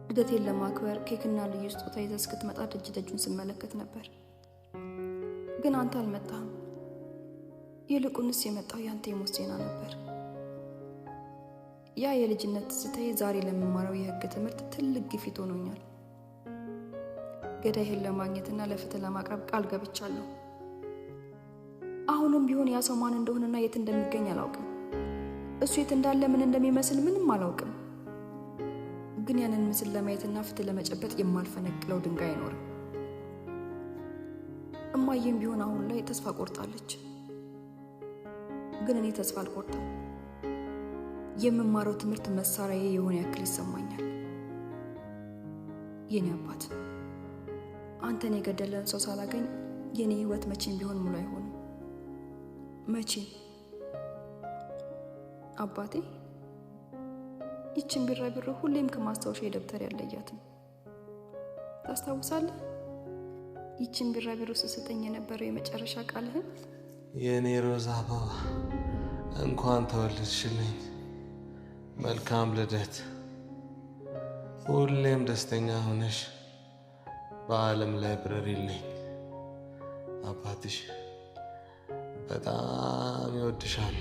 ልደቴን ለማክበር ኬክና ልዩ ስጦታ ይዘህ እስክትመጣ ደጅ ስመለከት ነበር። ግን አንተ አልመጣህም። ይልቁንስ የመጣው ያንተ የሞት ዜና ነበር። ያ የልጅነት ትዝታዬ ዛሬ ለመማረው የህግ ትምህርት ትልቅ ግፊት ሆኖኛል። ገዳይህን ለማግኘትና ለፍትህ ለማቅረብ ቃል ገብቻለሁ። አሁንም ቢሆን ያ ሰው ማን እንደሆነና የት እንደሚገኝ አላውቅም። እሱ የት እንዳለ ምን እንደሚመስል ምንም አላውቅም። ግን ያንን ምስል ለማየትና ፍትህ ለመጨበጥ የማልፈነቅለው ድንጋይ አይኖርም። እማዬም ቢሆን አሁን ላይ ተስፋ ቆርጣለች። ግን እኔ ተስፋ አልቆርጥም። የምማረው ትምህርት መሳሪያዬ የሆነ ያክል ይሰማኛል። የኔ አባት አንተን የገደለን ሰው ሳላገኝ የኔ ህይወት መቼም ቢሆን ሙሉ አይሆንም። መቼ አባቴ ይችን ቢራቢሮ ሁሌም ከማስታወሻ የደብተር ያለያትም ታስታውሳለህ? ይችን ቢራቢሮ ስትሰጠኝ የነበረው የመጨረሻ ቃልህን የኔ ሮዛ አበባ እንኳን ተወለድሽልኝ፣ መልካም ልደት፣ ሁሌም ደስተኛ ሆነሽ በዓለም ላይ ብረሪልኝ። አባትሽ በጣም ይወድሻል።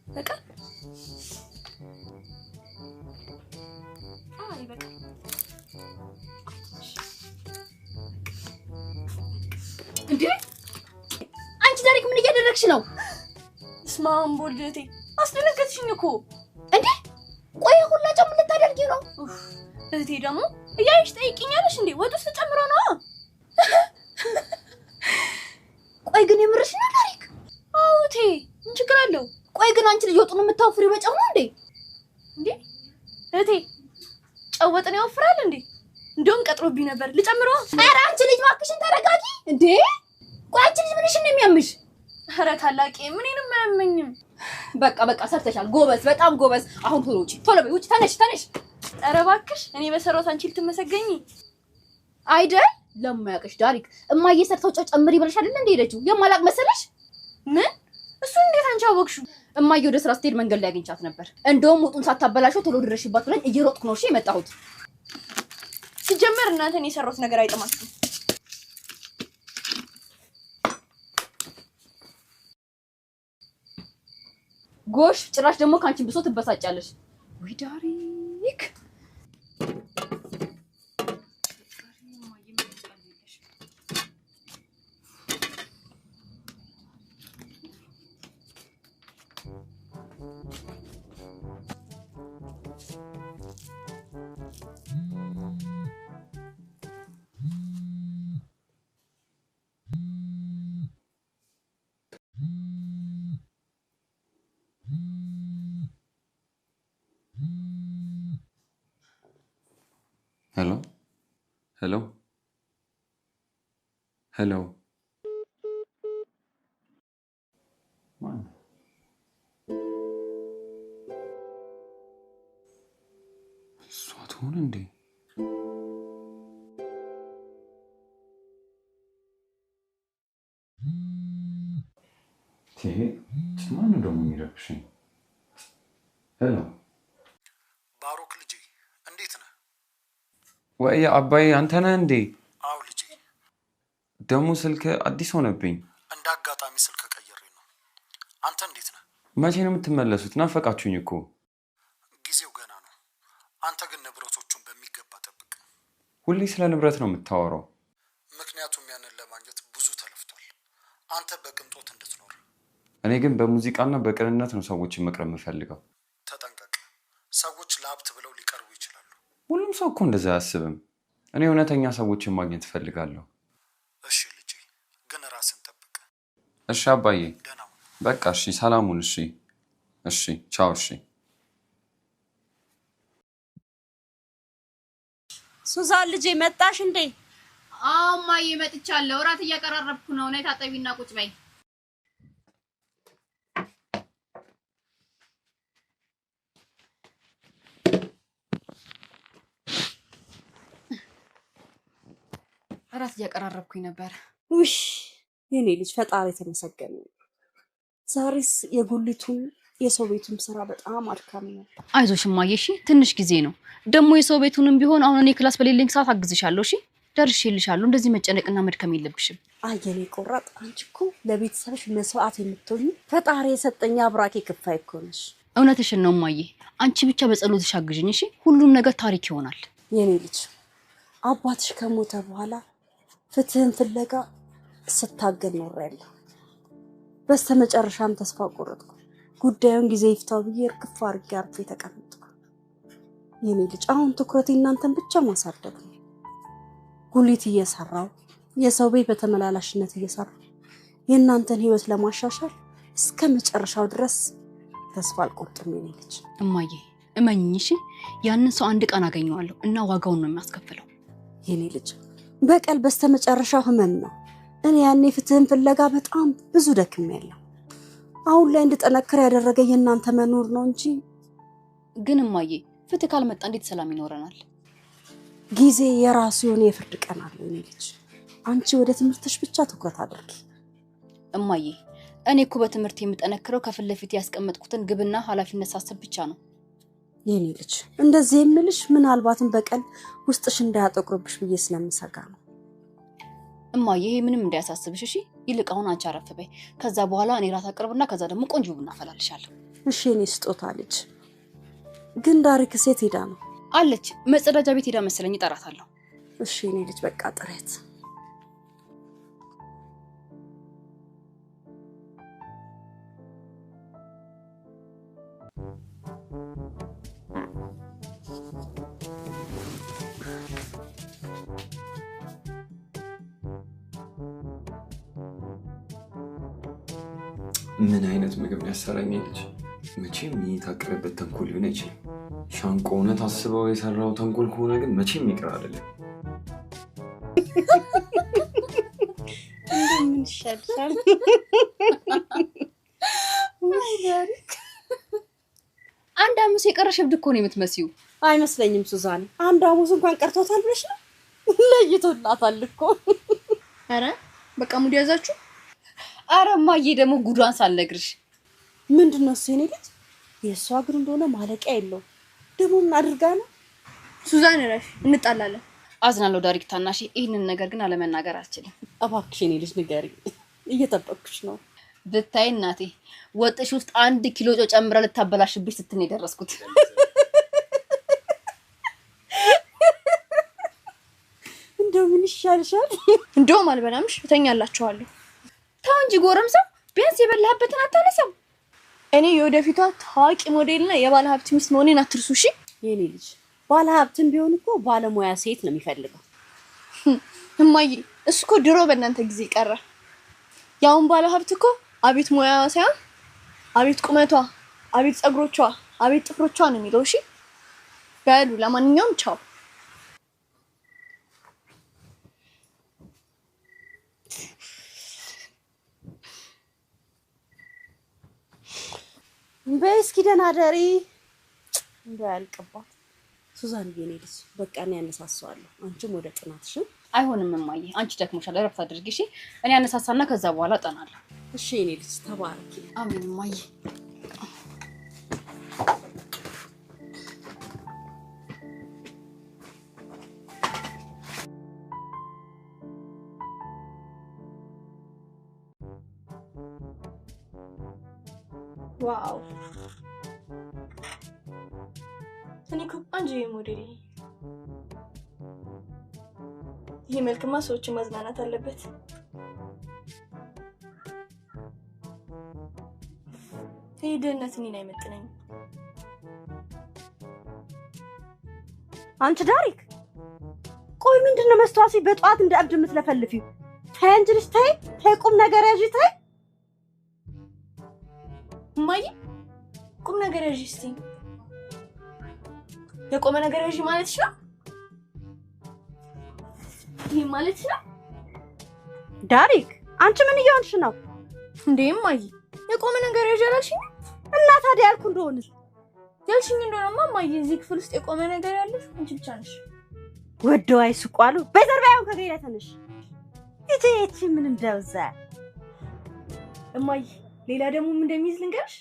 በቃ በቃ እንዴ አንቺ ዛሬ ምን እያደረግሽ ነው? ስማም ቦልጀቴ አስደነገጥሽኝ እኮ። እንዴ ቆይ ሁላ ጨም ልታደርጊ ነው? እህቴ ደግሞ እያይሽ ጠይቂኛለሽ እንዴ? ወጥ ውስጥ ጨምሮ ነው። ቆይ ግን የምርሽ ነው ታሪክ? አዎ እህቴ ምን ችግር አለው? ቆይ ግን አንቺ ልጅ ወጡን የምታወፍሪው በጨው ነው እንዴ? እንዴ እህቴ ጨው ወጥን ያወፍራል እንዴ? እንደውም ቀጥሮብኝ ነበር ልጨምረው። ኧረ አንቺ ልጅ እባክሽን ተረጋጊ። እንዴ ቆይ አንቺ ልጅ ምንሽ ነው የሚያምሽ? ኧረ ታላቄ ምንንም አያመኝም። በቃ ሰርተሻል። ጎበዝ፣ በጣም ጎበዝ። አሁን ቶሎ ውጪ፣ ቶሎ በይ ውጪ። ተነሽ። ኧረ እባክሽ እኔ በሰራሁት አንቺ ልትመሰገኝ አይደል? ለማያውቅሽ ዳሪክ እማዬ ሰርተው ጨው ጨምሪ ብለሽ አይደል እንደ ሄደችው? የማላቅ መሰለሽ? ምን? እሱ እንዴት አንቺ አወቅሽው? እማዬ ወደ ስራ ስትሄድ መንገድ ላይ አግኝቻት ነበር። እንደውም ወጡን ሳታበላሽው ቶሎ ድረሽባት ብለኝ እየሮጥኩ ነው እሺ የመጣሁት። ሲጀመር እናንተን የሰራሁት ነገር አይጥማችሁም። ጎሽ ጭራሽ ደግሞ ካንቺን ብሶ ትበሳጫለሽ። ወይ ዳሪክ Hello. Man. እሷ ትሆን እንዴ? ማን ነው ደግሞ የሚረብሽኝ? ሄሎ ባሮክ ልጄ እንዴት ነህ? ወይ አባዬ አንተ ነህ እንዴ? አዎ ልጄ። ደግሞ ስልክ አዲስ ሆነብኝ። እንደ አጋጣሚ ስልክ ቀይሬ ነው። አንተ እንዴት ነህ? መቼ ነው የምትመለሱት? ናፈቃችሁኝ እኮ። ጊዜው ገና ነው። አንተ ግን ንብረቶቹን በሚገባ ጠብቅ። ሁሌ ስለ ንብረት ነው የምታወራው። ምክንያቱም ያንን ለማግኘት ብዙ ተለፍቷል። አንተ በቅንጦት እንድትኖር። እኔ ግን በሙዚቃና በቅንነት ነው ሰዎችን መቅረብ የምፈልገው። ተጠንቀቅ። ሰዎች ለሀብት ብለው ሊቀርቡ ይችላሉ። ሁሉም ሰው እኮ እንደዛ አያስብም። እኔ እውነተኛ ሰዎችን ማግኘት እፈልጋለሁ። እሺ ልጄ፣ ግን ራስን ጠብቅ። እሺ አባዬ። ደህና ሁን። በቃ እሺ፣ ሰላሙን። እሺ እሺ፣ ቻው። እሺ ሱዛን ልጄ መጣሽ እንዴ? አዎ እማዬ መጥቻለሁ። እራት እያቀራረብኩ ነው። ነይ ታጠቢና ቁጭ በይ። እራት እያቀራረብኩኝ ነበር። ውሽ የኔ ልጅ ፈጣሪ የተመሰገነ ነው። ዛሬስ የጉሊቱም የሰው ቤቱም ስራ በጣም አድካሚ ነው። አይዞሽ እማዬ፣ እሺ ትንሽ ጊዜ ነው። ደግሞ የሰው ቤቱንም ቢሆን አሁን እኔ ክላስ በሌለኝ ሰዓት አግዝሻለሁ። እሺ ደርሼልሻለሁ። እንደዚህ መጨነቅና መድከም የለብሽም። አየኔ ቆራጥ፣ አንቺ እኮ ለቤተሰብሽ መስዋዕት የምትሆኚ ፈጣሪ የሰጠኝ አብራኬ ክፋይ እኮ ነሽ። እውነትሽን ነው እማዬ። አንቺ ብቻ በጸሎትሽ አግዥኝ እሺ። ሁሉም ነገር ታሪክ ይሆናል። የኔ ልጅ አባትሽ ከሞተ በኋላ ፍትህን ፍለጋ ስታገል ኖሬያለሁ። በስተመጨረሻም ተስፋ ቆረጥኩ። ጉዳዩን ጊዜ ይፍታው ብዬ እርግፍ አድርጌ አርፌ ተቀመጥኩ። የኔ ልጅ አሁን ትኩረቴ እናንተን ብቻ ማሳደግ ነው። ጉሊት እየሰራው የሰው ቤት በተመላላሽነት እየሰራው የእናንተን ህይወት ለማሻሻል እስከ መጨረሻው ድረስ ተስፋ አልቆርጥም። የኔ ልጅ እማዬ እመኝኝ እሺ። ያንን ሰው አንድ ቀን አገኘዋለሁ እና ዋጋውን ነው የሚያስከፍለው። የኔ ልጅ በቀል በስተመጨረሻው ህመም ነው። እኔ ያኔ ፍትህን ፍለጋ በጣም ብዙ ደክሜያለሁ። አሁን ላይ እንድጠነክር ያደረገኝ የእናንተ መኖር ነው እንጂ። ግን እማዬ ፍትህ ካልመጣ እንዴት ሰላም ይኖረናል? ጊዜ የራሱ የሆነ የፍርድ ቀን አለው። የኔ ልጅ አንቺ ወደ ትምህርትሽ ብቻ ትኩረት አድርጊ። እማዬ እኔ እኮ በትምህርት የምጠነክረው ከፊት ለፊት ያስቀመጥኩትን ግብና ኃላፊነት ሳስብ ብቻ ነው። የኔ ልጅ እንደዚህ የምልሽ ምናልባትም በቀል ውስጥሽ እንዳያጠቁርብሽ ብዬ ስለምሰጋ ነው። እማዬ ይሄ ምንም እንዳያሳስብሽ እሺ። ይልቅ አሁን አንቺ አረፍ በይ። ከዛ በኋላ እኔ ራት አቅርብና ከዛ ደግሞ ቆንጆ ቡና አፈላልሻለሁ። እሺ የኔ ስጦታ ልጅ። ግን ዳሪክ ሴት ሄዳ ነው አለች። መጸዳጃ ቤት ሄዳ መሰለኝ፣ እጠራታለሁ። እሺ የኔ ልጅ በቃ ጥረት። ምን አይነት ምግብ ያሰራኝ ልጅ? መቼም የታቀረበት ተንኮል ሊሆን አይችልም። ሻንቆ እውነት አስበው የሰራው ተንኮል ከሆነ ግን መቼም ይቅር አይደለም። ምን ይሻልሻል? አንድ አሙስ የቀረሽ እብድ እኮ ነው የምትመስዩ። አይመስለኝም ሱዛን። አንድ አሙስ እንኳን ቀርቶታል ብለሽ ነው? ለይቶላታል እኮ። አረ በቃ ሙድ ያዛችሁ። አረ እማዬ ደግሞ ጉዷን ሳልነግርሽ። ምንድነው እሱ? የኔ ልጅ የእሷ እግር እንደሆነ ማለቂያ የለው። ደግሞ ምን አድርጋ ነው? ሱዛን እረፍ፣ እንጣላለን። አዝናለሁ ዳሪክ ታናሽ። ይህንን ነገር ግን አለመናገር አልችልም። እባክሽ የኔ ልጅ ንገሪኝ፣ እየጠበቅኩሽ ነው። ብታይ እናቴ ወጥሽ ውስጥ 1 ኪሎ ጨው ጨምራ ልታበላሽብሽ ስትል ነው የደረስኩት። እንደው ምን ይሻልሻል? እንደውም አልበላምሽ፣ እተኛላችኋለሁ። ተው እንጂ ጎረምሳ፣ ቢያንስ የበላህበትን አታነሳም። እኔ የወደፊቷ ታዋቂ ሞዴልና የባለ ሀብት ሚስት መሆኔን አትርሱ እሺ? የኔ ልጅ ባለ ሀብትም ቢሆን እኮ ባለሙያ ሴት ነው የሚፈልገው። እማዬ እሱ እኮ ድሮ በእናንተ ጊዜ ቀረ። ያውን ባለ ሀብት እኮ አቤት ሙያዋ ሳይሆን አቤት ቁመቷ፣ አቤት ጸጉሮቿ፣ አቤት ጥፍሮቿ ነው የሚለው። እሺ በሉ ለማንኛውም ቻው። በእስኪ ደህና ደሪ። እንዳያልቅባት ሱዛን። የኔ ልጅ በቃ እኔ ያነሳሳዋለሁ፣ አንቺም ወደ ጥናትሽ። አይሆንም እማዬ፣ አንቺ ደክሞሻል፣ እረፍት አድርጊ እሺ። እኔ አነሳሳና ከዛ በኋላ እጠናለሁ። እሺ የኔ ልጅ ተባረኪ። አሜን እማዬ። ዋው እኔ እኮ አንቺ ሞዴል ይሄ መልክማ ሰዎችን ማዝናናት አለበት። ይሄ ድህነት እኔን አይመጥነኝም። አንቺ ዳሪክ ቆይ ምንድነው መስተዋሲ በጧት እንደ አብድ የምትለፈልፊው? ተይ እንጂ ልጅ ተይ ቁም ነገር ያዢ ተይ። እማዬ ቁም ነገር ያዢ እስቲ። የቆመ ነገር ያዢ ማለት ነው? ይሄ ማለት ነው? ዳሪክ አንቺ ምን እየሆንሽ ነው እንዴ? እማዬ የቆመ ነገር ያዢ አላልሽኝ? እና ታዲያ ያልኩ እንደሆነ ያልሽኝ እንደሆነማ እማዬ እዚህ ክፍል ውስጥ የቆመ ነገር ያለሽ አንቺ ብቻ ነሽ። ወደው አይስቋሉ በዘርባውን ከገይላ ተነሽ እቺ ምን እንደውዛ። እማዬ ሌላ ደግሞ ምን እንደሚይዝ ልንገርሽ።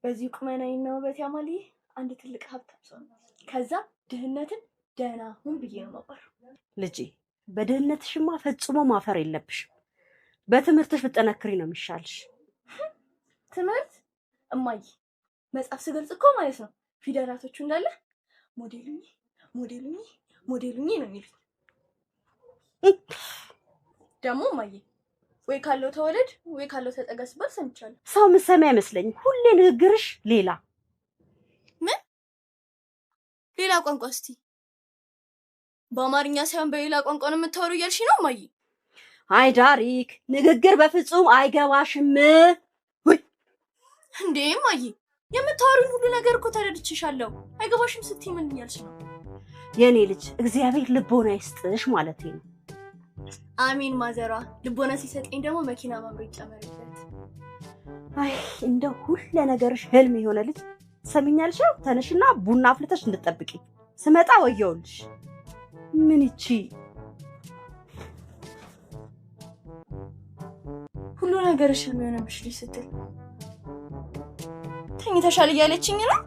በዚህ ቁመናዬና ውበት ያማልዬ አንድ ትልቅ ሀብታም ሰው ነው። ከዛ ድህነትን ደህና ሁን ብዬ ነው የማባረው። ልጄ በድህነትሽማ ፈጽሞ ማፈር የለብሽም። በትምህርትሽ ብትጠነክሪ ነው የሚሻልሽ። ትምህርት እማዬ መጽሐፍ ስገልጽ እኮ ማለት ነው ፊደላቶቹ እንዳለ ሞዴሉኝ ነው የሚሉት። ደግሞ እማዬ ወይ ካለው ተወለድ ወይ ካለው ተጠጋ ሲባል ሰምቻለሁ። ሰው ምሰማ አይመስለኝም። ሁሌ ንግግርሽ ሌላ ምን ሌላ ቋንቋ? እስቲ በአማርኛ ሳይሆን በሌላ ቋንቋ ነው የምታወሩ እያልሽ ነው እማዬ? አይ ዳሪክ ንግግር በፍጹም አይገባሽም። ወይ እንዴ እማዬ የምታወሩን ሁሉ ነገር እኮ ተረድቼሻለሁ። አይገባሽም ስትይ ምን እያልሽ ነው? የኔ ልጅ እግዚአብሔር ልቦና ይስጥሽ ማለት ነው። አሚን ማዘሯ። ልቦና ሲሰጠኝ ደግሞ መኪና ማምሮ ይጨመርበት። አይ እንደው ሁሉ ነገርሽ ህልም የሆነ ልጅ ሰሚኛልሽ። ተነሽና ቡና አፍልተሽ እንድትጠብቂ ስመጣ ወየውልሽ። ምን እቺ ሁሉ ነገርሽ ህልም የሆነብሽ ልጅ ስትል ተኝተሻል እያለችኝ ነው?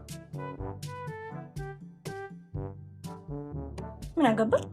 ምን አገባኝ?